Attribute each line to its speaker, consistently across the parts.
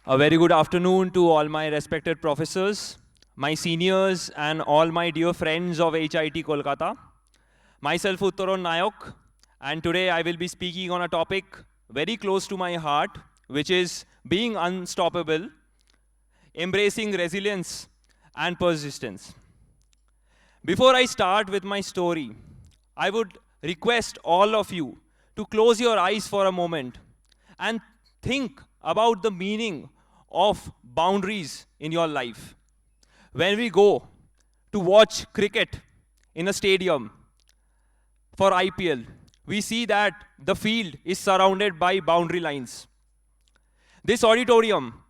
Speaker 1: A very good afternoon to all my respected professors, my seniors, and all my dear friends of HIT Kolkata. Myself, Uttaran Nayak, and today I will be speaking on a topic very close to my heart, which is being unstoppable, embracing resilience and persistence. Before I start with my story, I would request all of you to close your eyes for a moment and think about the meaning of boundaries in your life. When we go to watch cricket in a stadium for IPL, we see that the field is surrounded by boundary lines. This auditorium,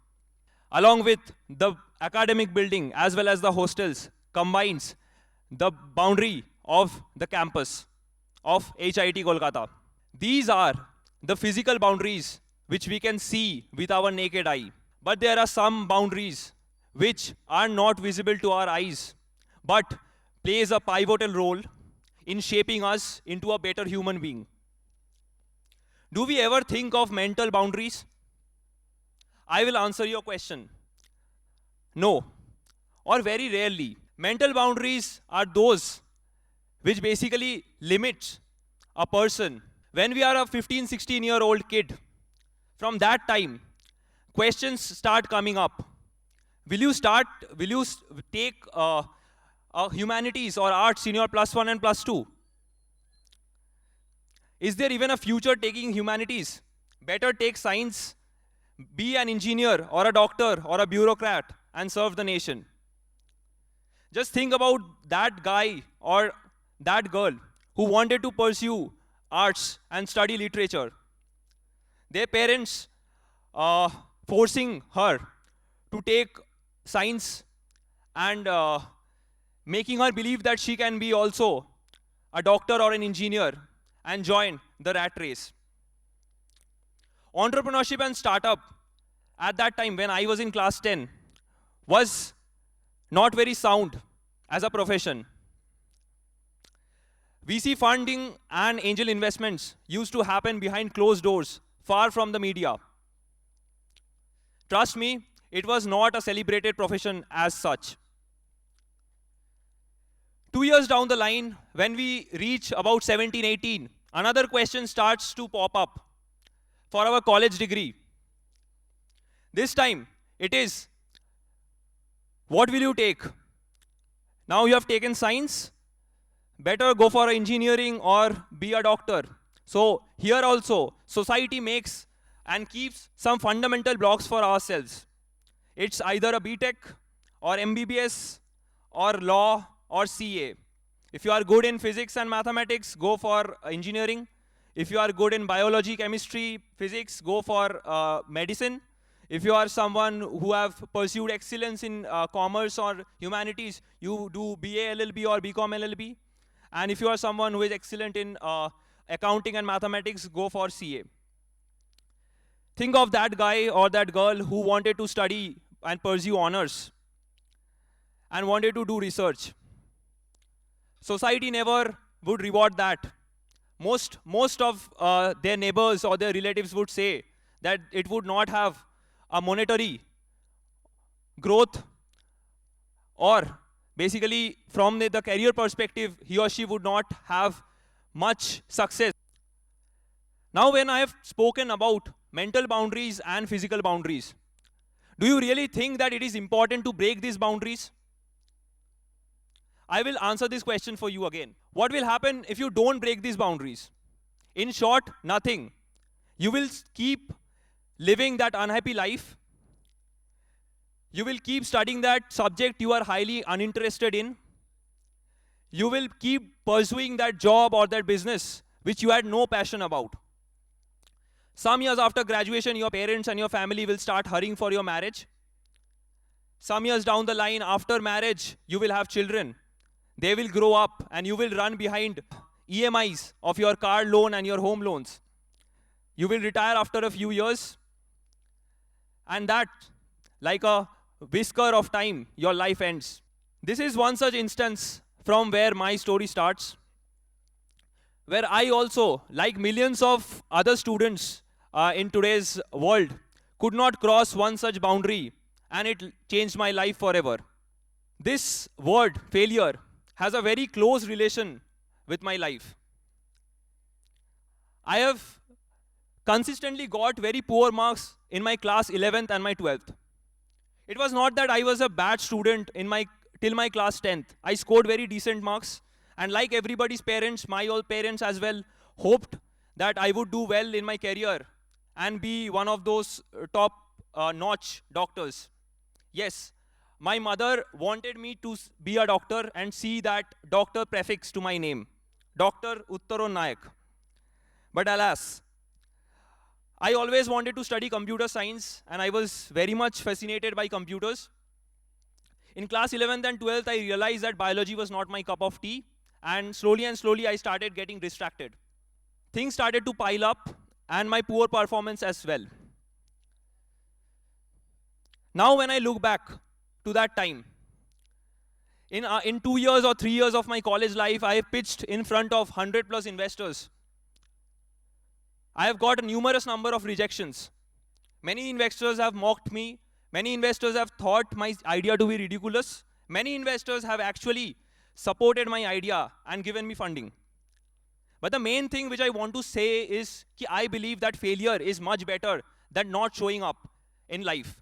Speaker 1: along with the academic building as well as the hostels, combines the boundary of the campus of HIT Kolkata. These are the physical boundaries which we can see with our naked eye. But there are some boundaries which are not visible to our eyes, but plays a pivotal role in shaping us into a better human being. Do we ever think of mental boundaries? I will answer your question. No, or very rarely. Mental boundaries are those which basically limit a person. When we are a 15, 16-year-old kid, from that time, questions start coming up. Will you take humanities or arts in your +1 and +2? Is there even a future taking humanities? Better take science, be an engineer or a doctor or a bureaucrat and serve the nation. Just think about that guy or that girl who wanted to pursue arts and study literature. Their parents forcing her to take science and making her believe that she can be also a doctor or an engineer and join the rat race. Entrepreneurship and startup at that time when I was in class 10 was not very sound as a profession. VC funding and angel investments used to happen behind closed doors, far from the media. Trust me, it was not a celebrated profession as such. 2 years down the line, when we reach about 17, 18, another question starts to pop up for our college degree. This time, it is, what will you take? Now you have taken science, better go for engineering or be a doctor. So here also, society makes and keeps some fundamental blocks for ourselves. It's either a BTech or MBBS or law or CA. If you are good in physics and mathematics, go for engineering. If you are good in biology, chemistry, physics, go for medicine. If you are someone who have pursued excellence in commerce or humanities, you do BA LLB or BCom LLB. And if you are someone who is excellent in accounting and mathematics, go for CA. Think of that guy or that girl who wanted to study and pursue honors and wanted to do research. Society never would reward that. Most of their neighbors or their relatives would say that it would not have a monetary growth, or basically from the career perspective, he or she would not have much success. Now when I have spoken about mental boundaries and physical boundaries, do you really think that it is important to break these boundaries? I will answer this question for you again. What will happen if you don't break these boundaries? In short, nothing. You will keep living that unhappy life. You will keep studying that subject you are highly uninterested in. You will keep pursuing that job or that business which you had no passion about. Some years after graduation, your parents and your family will start hurrying for your marriage. Some years down the line, after marriage, you will have children. They will grow up and you will run behind EMIs of your car loan and your home loans. You will retire after a few years. And that, like a whisker of time, your life ends. This is one such instance from where my story starts, where I also, like millions of other students in today's world, could not cross one such boundary, and it changed my life forever. This word, failure, has a very close relation with my life. I have consistently got very poor marks in my class 11th and my 12th. It was not that I was a bad student till my class 10th. I scored very decent marks, and like everybody's parents, my old parents as well hoped that I would do well in my career and be one of those top notch doctors. Yes, my mother wanted me to be a doctor and see that doctor prefix to my name, Dr. Uttaran Nayak. But alas, I always wanted to study computer science, and I was very much fascinated by computers. In class 11th and 12th, I realized that biology was not my cup of tea, and slowly I started getting distracted. Things started to pile up, and my poor performance as well. Now when I look back to that time, in 2 years or 3 years of my college life, I have pitched in front of 100 plus investors. I have got a numerous number of rejections. Many investors have mocked me. Many investors have thought my idea to be ridiculous. Many investors have actually supported my idea and given me funding. But the main thing which I want to say is that I believe that failure is much better than not showing up in life.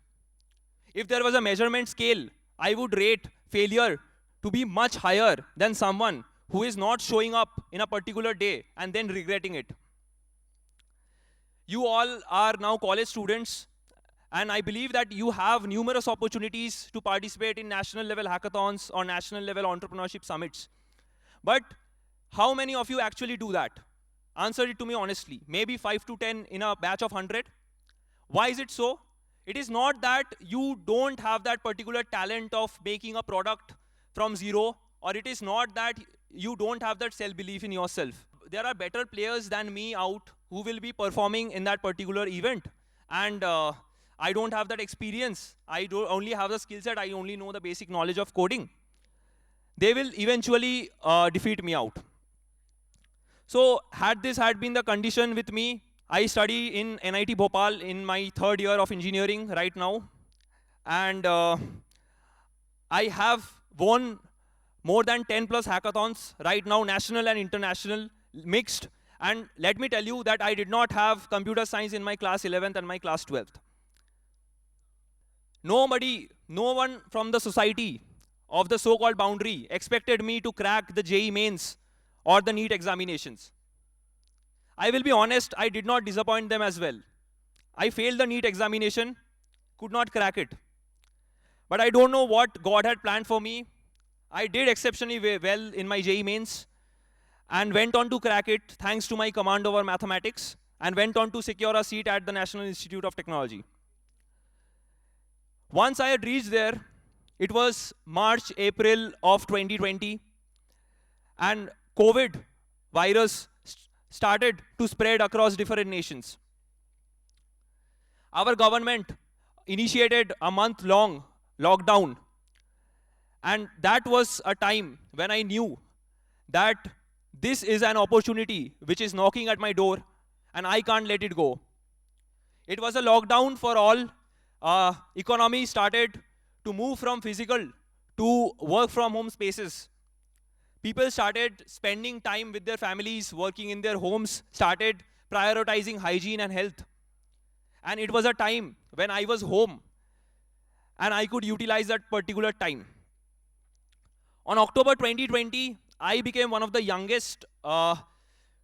Speaker 1: If there was a measurement scale, I would rate failure to be much higher than someone who is not showing up in a particular day and then regretting it. You all are now college students, and I believe that you have numerous opportunities to participate in national level hackathons or national level entrepreneurship summits. But how many of you actually do that? Answer it to me honestly. Maybe 5 to 10 in a batch of 100. Why is it so? It is not that you don't have that particular talent of making a product from zero, or it is not that you don't have that self-belief in yourself. There are better players than me out who will be performing in that particular event. And I don't have that experience. I don't only have the skill set. I only know the basic knowledge of coding. They will eventually defeat me out. So had this had been the condition with me, I study in NIT Bhopal in my 3rd year of engineering right now. And I have won more than 10 plus hackathons right now, national and international, mixed. And let me tell you that I did not have computer science in my class 11th and my class 12th. No one from the society of the so-called boundary expected me to crack the JEE mains or the NEET examinations. I will be honest, I did not disappoint them as well. I failed the NEET examination, could not crack it. But I don't know what God had planned for me. I did exceptionally well in my JEE mains and went on to crack it thanks to my command over mathematics, and went on to secure a seat at the National Institute of Technology. Once I had reached there, it was March, April of 2020, and COVID virus started to spread across different nations. Our government initiated a month-long lockdown, and that was a time when I knew that this is an opportunity which is knocking at my door, and I can't let it go. It was a lockdown for all. Economy started to move from physical to work from home spaces. People started spending time with their families, working in their homes, started prioritizing hygiene and health. And it was a time when I was home and I could utilize that particular time. On October 2020, I became one of the youngest to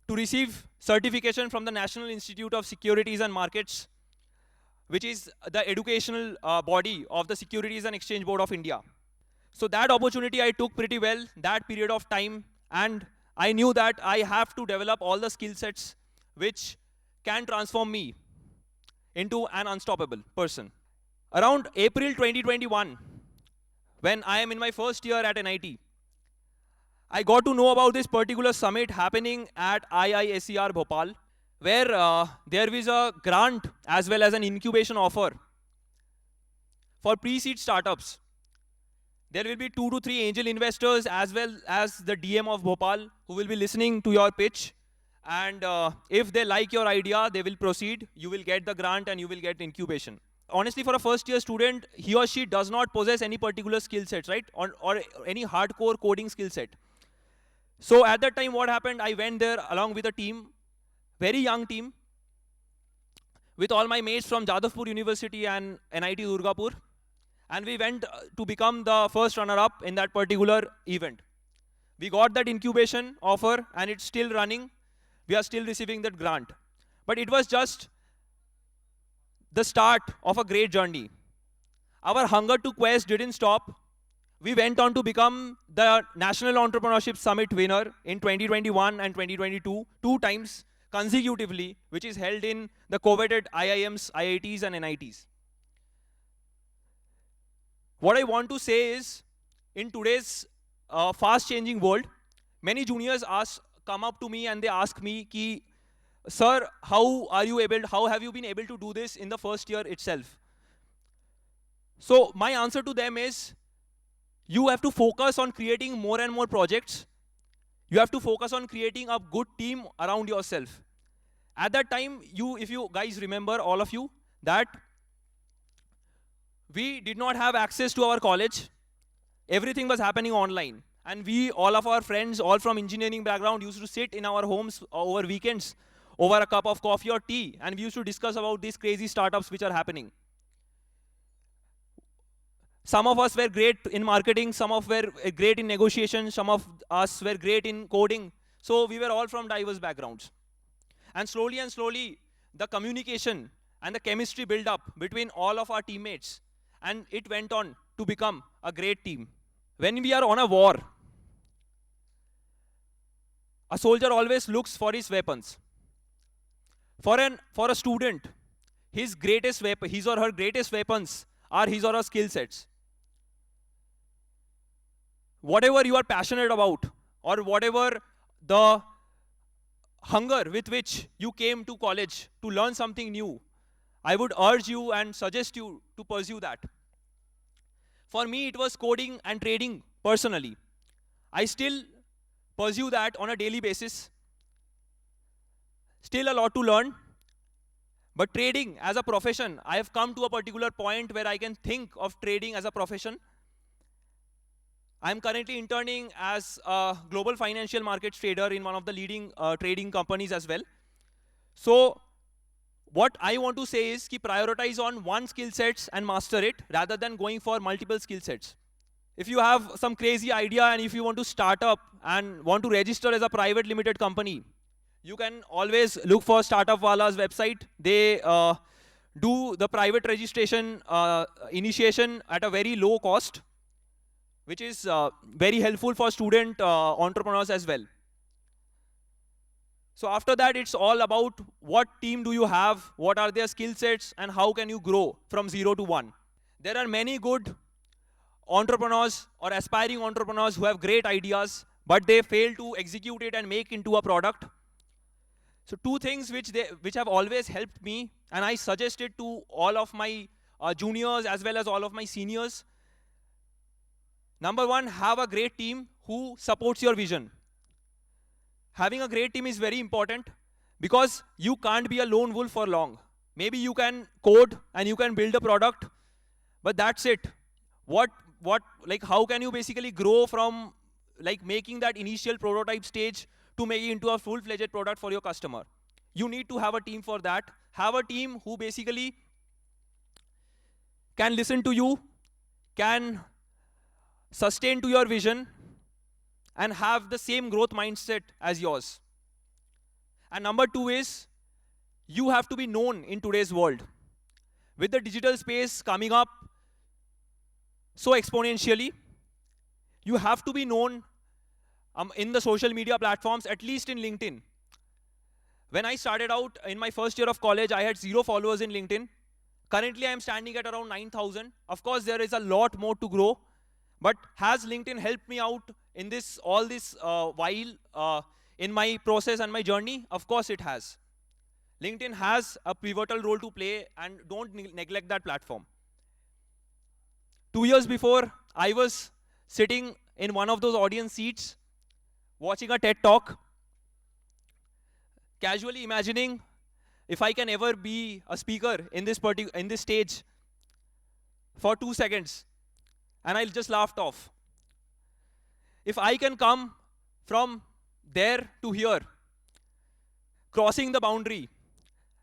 Speaker 1: receive certification from the National Institute of Securities and Markets, which is the educational body of the Securities and Exchange Board of India. So that opportunity I took pretty well, that period of time, and I knew that I have to develop all the skill sets which can transform me into an unstoppable person. Around April 2021, when I am in my first year at NIT, I got to know about this particular summit happening at IISER Bhopal, where there is a grant as well as an incubation offer for pre-seed startups. There will be 2 to 3 angel investors as well as the DM of Bhopal who will be listening to your pitch. And if they like your idea, they will proceed. You will get the grant and you will get incubation. Honestly, for a first year student, he or she does not possess any particular skill sets, right? Or any hardcore coding skill set. So at that time, what happened? I went there along with a team, very young team, with all my mates from Jadavpur University and NIT Durgapur. And we went to become the first runner-up in that particular event. We got that incubation offer and it's still running. We are still receiving that grant. But it was just the start of a great journey. Our hunger to quest didn't stop. We went on to become the National Entrepreneurship Summit winner in 2021 and 2022, 2 times consecutively, which is held in the coveted IIMs, IITs, and NITs. What I want to say is, in today's fast-changing world, many juniors come up to me and they ask me, ki, sir, how have you been able to do this in the first year itself? So my answer to them is, you have to focus on creating more and more projects. You have to focus on creating a good team around yourself. At that time, if you guys remember, all of you, that we did not have access to our college. Everything was happening online. And all of our friends, all from engineering background, used to sit in our homes over weekends, over a cup of coffee or tea, and we used to discuss about these crazy startups which are happening. Some of us were great in marketing, some of us were great in negotiation, some of us were great in coding. So we were all from diverse backgrounds. And slowly, the communication and the chemistry built up between all of our teammates, and it went on to become a great team. When we are on a war, a soldier always looks for his weapons. For a student, his or her greatest weapons are his or her skill sets. Whatever you are passionate about, or whatever the hunger with which you came to college to learn something new, I would urge you and suggest you to pursue that. For me, it was coding and trading personally. I still pursue that on a daily basis. Still a lot to learn. But trading as a profession, I have come to a particular point where I can think of trading as a profession. I'm currently interning as a global financial markets trader in one of the leading trading companies as well. So what I want to say is, prioritize on one skill sets and master it rather than going for multiple skill sets. If you have some crazy idea and if you want to start up and want to register as a private limited company, you can always look for Startup Wala's website. They do the private registration initiation at a very low cost, which is very helpful for student entrepreneurs as well. So after that, it's all about what team do you have, what are their skill sets, and how can you grow from 0 to 1. There are many good entrepreneurs or aspiring entrepreneurs who have great ideas, but they fail to execute it and make into a product. So 2 things which have always helped me, and I suggest it to all of my juniors as well as all of my seniors. Number 1, have a great team who supports your vision. Having a great team is very important because you can't be a lone wolf for long. Maybe you can code and you can build a product, but that's it. How can you basically grow from making that initial prototype stage to making into a full-fledged product for your customer? You need to have a team for that. Have a team who basically can listen to you, can sustain to your vision, and have the same growth mindset as yours. And number 2 is, you have to be known in today's world. With the digital space coming up so exponentially, you have to be known in the social media platforms, at least in LinkedIn. When I started out in my first year of college, I had 0 followers in LinkedIn. Currently, I am standing at around 9,000. Of course, there is a lot more to grow. But has LinkedIn helped me out in all this while in my process and my journey? Of course it has. LinkedIn has a pivotal role to play, and don't neglect that platform. 2 years before, I was sitting in one of those audience seats watching a TED talk. casually imagining if I can ever be a speaker in this stage for 2 seconds, and I just laughed off. If I can come from there to here, crossing the boundary,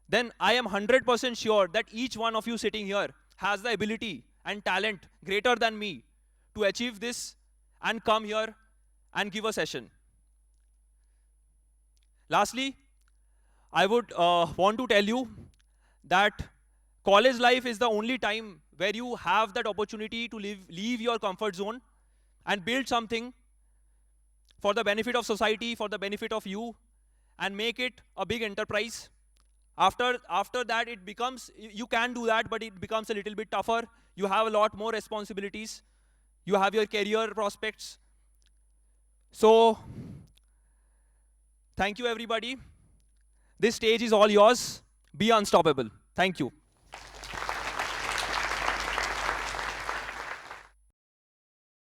Speaker 1: then I am 100% sure that each one of you sitting here has the ability and talent greater than me to achieve this and come here and give a session. Lastly, I would want to tell you that college life is the only time where you have that opportunity to leave your comfort zone and build something for the benefit of society, for the benefit of you, and make it a big enterprise. After that, it becomes, you can do that, but it becomes a little bit tougher. You have a lot more responsibilities. You have your career prospects. So, thank you everybody. This stage is all yours. Be unstoppable. Thank you.